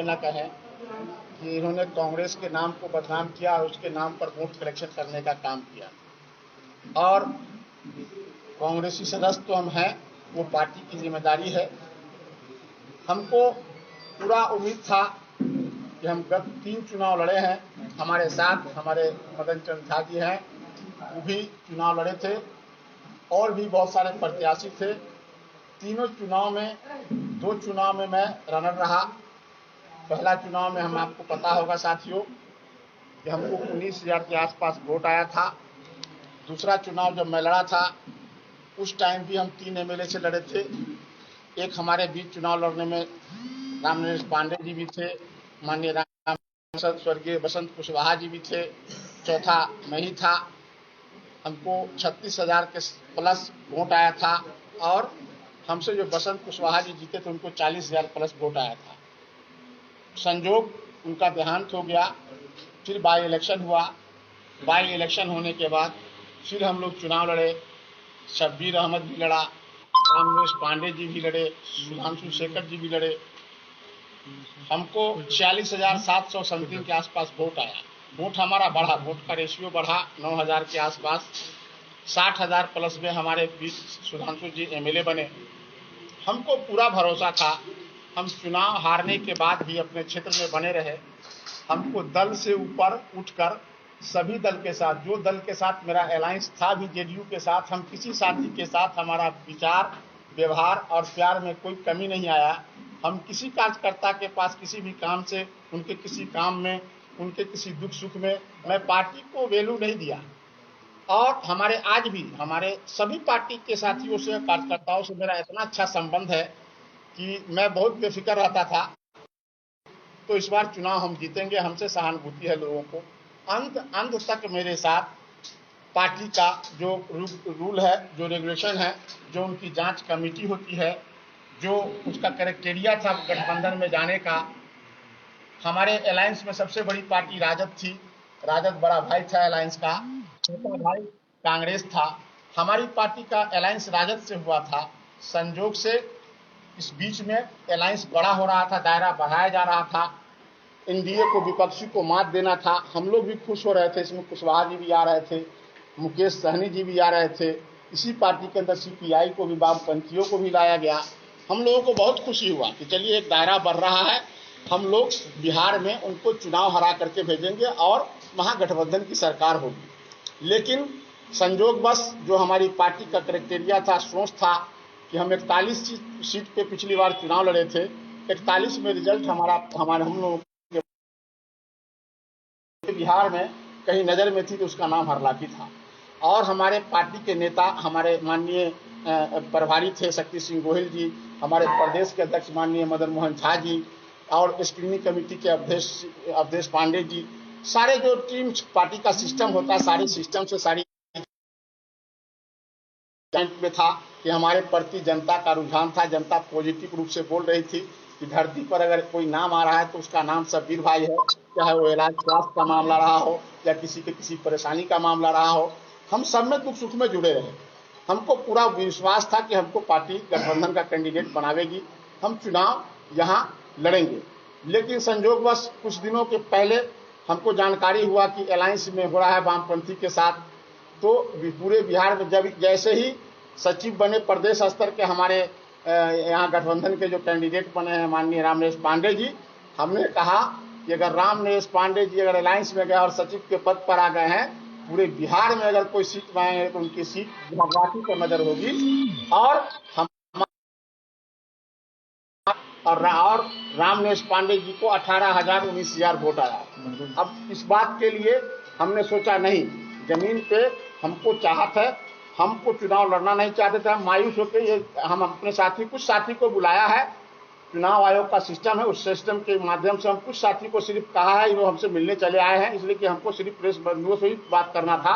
न कहें कि इन्होंने कांग्रेस के नाम को बदनाम किया और उसके नाम पर वोट कलेक्शन करने का काम किया। और कांग्रेसी सदस्य तो हम हैं, वो पार्टी की जिम्मेदारी है। हमको पूरा उम्मीद था कि हम गत 3 चुनाव लड़े हैं, हमारे साथ हमारे मदन चंद्र झा जी हैं, वो भी चुनाव लड़े थे और भी बहुत सारे प्रत्याशी थे। तीनों चुनाव में 2 चुनाव में मैं रनर रहा। पहला चुनाव में हम आपको पता होगा साथियों कि हमको 19,000 के आसपास वोट आया था। दूसरा चुनाव जब मैं लड़ा था उस टाइम भी हम 3 एमएलए से लड़े थे। एक हमारे बीच चुनाव लड़ने में रामनरेश पांडे जी भी थे, माननीय सांसद स्वर्गीय बसंत कुशवाहा जी भी थे, चौथा मैं ही था। हमको 36,000 के प्लस वोट आया था और हमसे जो बसंत कुशवाहा जी जीते थे उनको 40,000 प्लस वोट आया था। संजोग उनका देहांत हो गया, फिर बाई इलेक्शन हुआ। बाई इलेक्शन होने के बाद फिर हम लोग चुनाव लड़े, शब्बीर अहमद भी लड़ा, रामनरेश पांडे जी भी लड़े, सुधांशु शेखर जी भी लड़े। हमको 46,700 समथिंग के आसपास वोट आया। वोट हमारा बढ़ा, वोट का रेशियो बढ़ा 9,000 के आसपास। 60,000 प्लस में हमारे बीच सुधांशु जी एमएलए बने। हमको पूरा भरोसा था, हम चुनाव हारने के बाद भी अपने क्षेत्र में बने रहे। हमको दल से ऊपर उठकर सभी दल के साथ, जो दल के साथ मेरा अलायंस था भी जेडीयू के साथ, हम किसी साथी के साथ हमारा विचार, व्यवहार और प्यार में कोई कमी नहीं आया। हम किसी कार्यकर्ता के पास किसी भी काम से, उनके किसी काम में, उनके किसी दुख सुख में मैं पार्टी को वैल्यू नहीं दिया। और हमारे आज भी हमारे सभी पार्टी के साथियों से, कार्यकर्ताओं से मेरा इतना अच्छा संबंध है कि मैं बहुत बेफिक्र रहता था। तो इस बार चुनाव हम जीतेंगे, हमसे सहानुभूति है लोगों को। अंत तक मेरे साथ पार्टी का जो रूल है, जो रेगुलेशन है, जो उनकी जांच कमेटी होती है, जो उसका क्राइटेरिया था गठबंधन में जाने का। हमारे अलायंस में सबसे बड़ी पार्टी राजद थी, राजद बड़ा भाई था अलायंस का, छोटा भाई कांग्रेस था। हमारी पार्टी का अलायंस राजद से हुआ था। संजोग से इस बीच में अलायंस बड़ा हो रहा था, दायरा बढ़ाया जा रहा था, एनडीए को, विपक्षी को मात देना था। हम लोग भी खुश हो रहे थे, इसमें कुशवाहा जी भी आ रहे थे, मुकेश सहनी जी भी आ रहे थे। इसी पार्टी के अंदर सीपीआई को भी, वामपंथियों को भी लाया गया। हम लोगों को बहुत खुशी हुआ कि चलिए एक दायरा बढ़ रहा है, हम लोग बिहार में उनको चुनाव हरा करके भेजेंगे और महागठबंधन की सरकार होगी। लेकिन संजोगवश जो हमारी पार्टी का क्राइटेरिया था, सोच था कि हम 41 सीट पे पिछली बार चुनाव लड़े थे, 41 में रिजल्ट हम लोगों बिहार में कहीं नजर में थी तो उसका नाम हरलाखी था। और हमारे पार्टी के नेता, हमारे माननीय प्रभारी थे शक्ति सिंह गोहिल जी, हमारे प्रदेश के अध्यक्ष माननीय मदन मोहन झा जी और स्क्रीनिंग कमेटी के अवधेश पांडे जी, सारे जो टीम पार्टी का सिस्टम होता है, सारे सिस्टम से सारी में था कि हमारे प्रति जनता का रुझान था। जनता पॉजिटिव रूप से बोल रही थी कि धरती पर अगर कोई नाम आ रहा है तो उसका नाम शब्बीर भाई है, चाहे वो इलाज स्वास्थ्य का मामला रहा हो या किसी के किसी परेशानी का मामला रहा हो। हम सब में दुख सुख में जुड़े रहे। हमको पूरा विश्वास था कि हमको पार्टी गठबंधन का कैंडिडेट बनावेगी, हम चुनाव यहाँ लड़ेंगे। लेकिन संजोगवश कुछ दिनों के पहले हमको जानकारी हुआ कि अलायंस में हो रहा है वामपंथी के साथ। तो पूरे बिहार में जब जैसे ही सचिव बने प्रदेश स्तर के हमारे यहाँ गठबंधन के जो कैंडिडेट बने हैं माननीय रामनरेश पांडे जी, हमने कहा कि अगर रामनरेश पांडे जी अगर अलायंस में गए और सचिव के पद पर आ गए हैं, पूरे बिहार में अगर कोई सीट पाएंगे तो उनकी सीट राशि पर नजर होगी। और हम और रामनरेश पांडे जी को 18,000-19,000 वोट आया। अब इस बात के लिए हमने सोचा नहीं, जमीन पे हमको चाहत है, हमको चुनाव लड़ना नहीं चाहते थे। हम मायूस होकर ये हम अपने साथी, कुछ साथी को बुलाया है, चुनाव आयोग का सिस्टम है, उस सिस्टम के माध्यम से हम कुछ साथी को सिर्फ कहा है, वो हमसे मिलने चले आए हैं, इसलिए कि हमको सिर्फ प्रेस बंधुओं से ही बात करना था।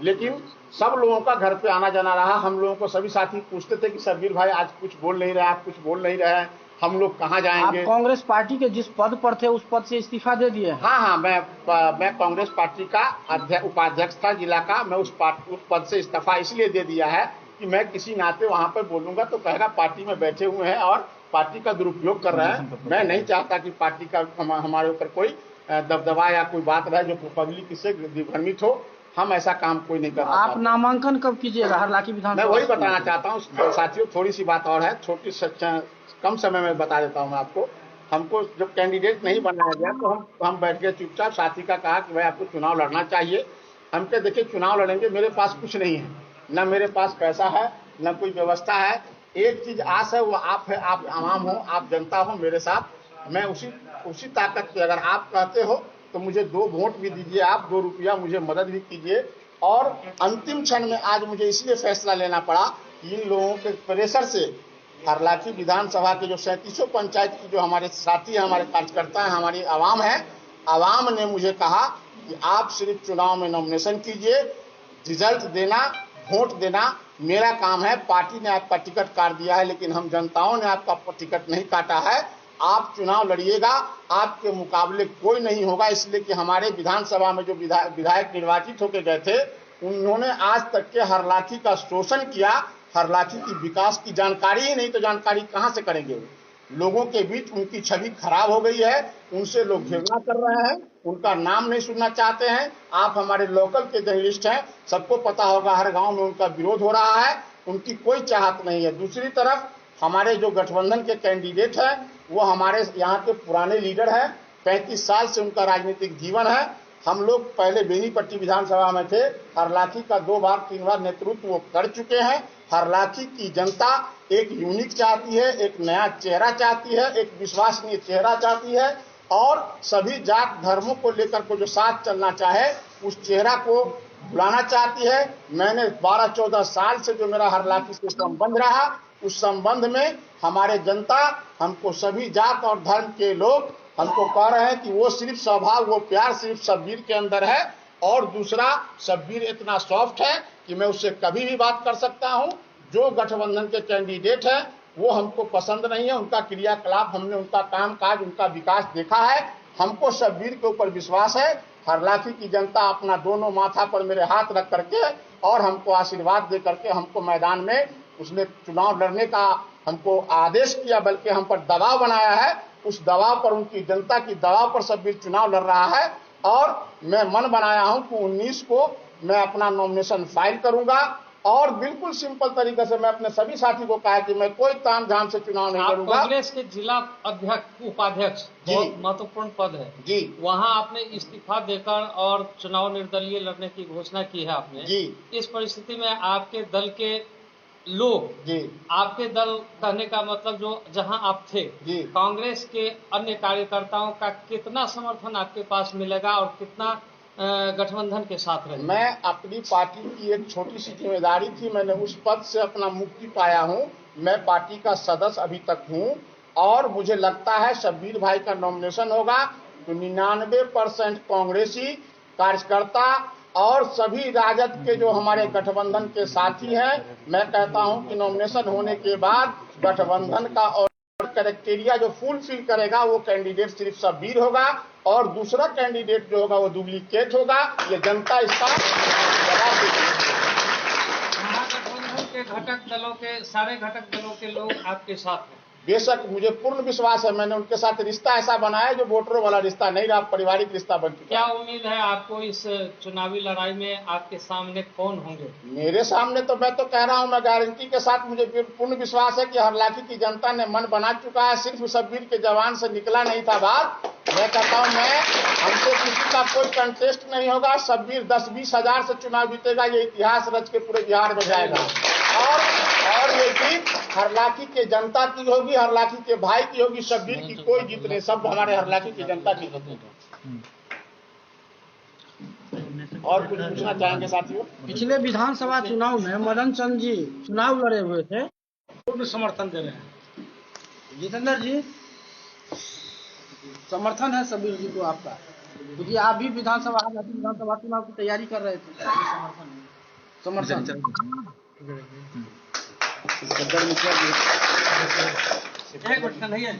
लेकिन सब लोगों का घर पे आना जाना रहा। हम लोगों को सभी साथी पूछते थे कि शब्बीर भाई आज कुछ बोल नहीं रहे, आप कुछ बोल नहीं रहे हैं, हम लोग कहाँ जाएंगे। आप कांग्रेस पार्टी के जिस पद पर थे उस पद से इस्तीफा दे दिए? हाँ, मैं कांग्रेस पार्टी का उपाध्यक्ष था जिला का। मैं उस पद से इस्तीफा इसलिए दे दिया है कि मैं किसी नाते वहां पर बोलूंगा तो कहेगा पार्टी में बैठे हुए हैं और पार्टी का दुरुपयोग कर रहे हैं। मैं नहीं चाहता कि पार्टी का हमारे ऊपर कोई दबदबा या कोई बात रहे जो पब्लिक इससे दिग्भ्रमित हो। हम ऐसा काम कोई नहीं कर रहा। आप नामांकन कब कीजिएगा हरलाखी विधानसभा? मैं वही बताना चाहता हूँ साथियों, थोड़ी सी बात और है, कम समय में बता देता हूँ मैं आपको। हमको जब कैंडिडेट नहीं बनाया गया तो हम बैठ के चुपचाप साथी का कहा कि भाई आपको चुनाव लड़ना चाहिए। हम कहे देखिए चुनाव लड़ेंगे, मेरे पास कुछ नहीं है, न मेरे पास पैसा है, न कोई व्यवस्था है। एक चीज आस है, वो आप है, आप आवाम हो, आप जनता हो मेरे साथ। मैं उसी ताकत पे, अगर आप कहते हो तो मुझे 2 वोट भी दीजिए, आप 2 रुपया मुझे मदद भी कीजिए। और अंतिम क्षण में आज मुझे इसलिए फैसला लेना पड़ा कि इन लोगों के प्रेशर से हरलाखी विधानसभा के जो 37 पंचायत की जो हमारे साथी हैं, हमारे कार्यकर्ता हैं, हमारी आवाम है, आवाम ने मुझे कहा कि आप सिर्फ चुनाव में नॉमिनेशन कीजिए, रिजल्ट देना, वोट देना मेरा काम है। पार्टी ने आपका टिकट काट दिया है, लेकिन हम जनताओं ने आपका टिकट नहीं काटा है। आप चुनाव लड़िएगा, आपके मुकाबले कोई नहीं होगा। इसलिए कि हमारे विधानसभा में जो विधायक निर्वाचित होकर गए थे, उन्होंने आज तक के हरलाखी का शोषण किया। हरलाखी की विकास की जानकारी ही नहीं, तो जानकारी कहां से करेंगे? लोगों के बीच उनकी छवि खराब हो गई है, उनसे लोग घृणा कर रहे हैं, उनका नाम नहीं सुनना चाहते हैं। आप हमारे लोकल के जर्नलिस्ट हैं, सबको पता होगा हर गांव में उनका विरोध हो रहा है, उनकी कोई चाहत नहीं है। दूसरी तरफ हमारे जो गठबंधन के कैंडिडेट हैं, वो हमारे यहाँ के पुराने लीडर हैं, 35 साल से उनका राजनीतिक जीवन है। हम लोग पहले बेनीपट्टी विधानसभा में थे, हरलाखी का 2 बार 3 बार नेतृत्व वो कर चुके हैं। हरलाखी की जनता एक यूनिक चाहती है, एक नया चेहरा चाहती है, एक विश्वसनीय चेहरा चाहती है, और सभी जात धर्मों को लेकर को जो साथ चलना चाहे उस चेहरा को बुलाना चाहती है। मैंने 12-14 साल से जो मेरा हरलाखी से संबंध रहा, उस संबंध में हमारे जनता, हमको सभी जात और धर्म के लोग हमको कह रहे हैं कि वो सिर्फ स्वभाव, वो प्यार सिर्फ शब्बीर के अंदर है। और दूसरा, शब्बीर इतना सॉफ्ट है कि मैं उससे कभी भी बात कर सकता हूं। जो गठबंधन के कैंडिडेट हैं वो हमको पसंद नहीं है, उनका क्रियाकलाप, हमने उनका कामकाज, उनका विकास देखा है। हमको शब्बीर के ऊपर विश्वास है। हरलाखी की जनता अपना दोनों माथा पर मेरे हाथ रख करके और हमको आशीर्वाद दे करके हमको मैदान में उसने चुनाव लड़ने का हमको आदेश किया, बल्कि हम पर दबाव बनाया है। उस दबाव पर, उनकी जनता की दबाव पर शब्बीर चुनाव लड़ रहा है। और मैं मन बनाया हूं कि 19 को मैं अपना नॉमिनेशन फाइल करूंगा। और बिल्कुल सिंपल तरीके से मैं अपने सभी साथी को कहा कि मैं कोई तामझाम से चुनाव नहीं लड़ूंगा। कांग्रेस के जिला अध्यक्ष, उपाध्यक्ष, बहुत महत्वपूर्ण पद है जी, वहां आपने इस्तीफा देकर और चुनाव निर्दलीय लड़ने की घोषणा की है आपने जी। इस परिस्थिति में आपके दल के लोग जी, आपके दल कहने का मतलब जो जहां आप थे, जी, कांग्रेस के अन्य कार्यकर्ताओं का कितना समर्थन आपके पास मिलेगा और कितना गठबंधन के साथ रहे? मैं अपनी पार्टी की एक छोटी सी जिम्मेदारी थी, मैंने उस पद से अपना मुक्ति पाया हूं। मैं पार्टी का सदस्य अभी तक हूं और मुझे लगता है शब्बीर भाई का नॉमिनेशन होगा तो 99% कांग्रेसी कार्यकर्ता और सभी राजद के जो हमारे गठबंधन के साथी हैं, मैं कहता हूं कि नॉमिनेशन होने के बाद गठबंधन का और क्राइटेरिया जो फुलफिल करेगा वो कैंडिडेट सिर्फ शब्बीर होगा, और दूसरा कैंडिडेट जो होगा वो डुप्लीकेट होगा। ये जनता इसका जवाब देगी। महागठबंधन के घटक दलों के, सारे घटक दलों के लोग आपके साथ हैं? बेशक, मुझे पूर्ण विश्वास है। मैंने उनके साथ रिश्ता ऐसा बनाया जो वोटरों वाला रिश्ता नहीं रहा, पारिवारिक रिश्ता बन चुका। क्या उम्मीद है आपको इस चुनावी लड़ाई में? आपके सामने कौन होंगे? मेरे सामने तो मैं तो कह रहा हूं, मैं गारंटी के साथ, मुझे पूर्ण विश्वास है कि हरलाखी की जनता ने मन बना चुका है। सिर्फ शब्बीर के जवान से निकला नहीं था बात। मैं कहता हूं, हमसे किसी का कोई कंटेस्ट नहीं होगा। शब्बीर 10-20 हजार से चुनाव जीतेगा, ये इतिहास रच के पूरे बिहार में जाएगा। और ये जीत हरलाखी के जनता की होगी, हरलाखी के भाई की होगी। शब्बीर की कोई जीत नहीं, सब हमारे हरलाखी की जनता की होगी। और कुछ पूछना चाहेंगे साथियों? पिछले विधानसभा चुनाव में मदन चंद जी चुनाव लड़े हुए थे, पूर्ण समर्थन दे रहे हैं। जितेंद्र जी, समर्थन है शब्बीर जी को आपका, क्योंकि आप भी विधानसभा चुनाव की तैयारी कर रहे थे। समर्थन एक घटना नहीं है।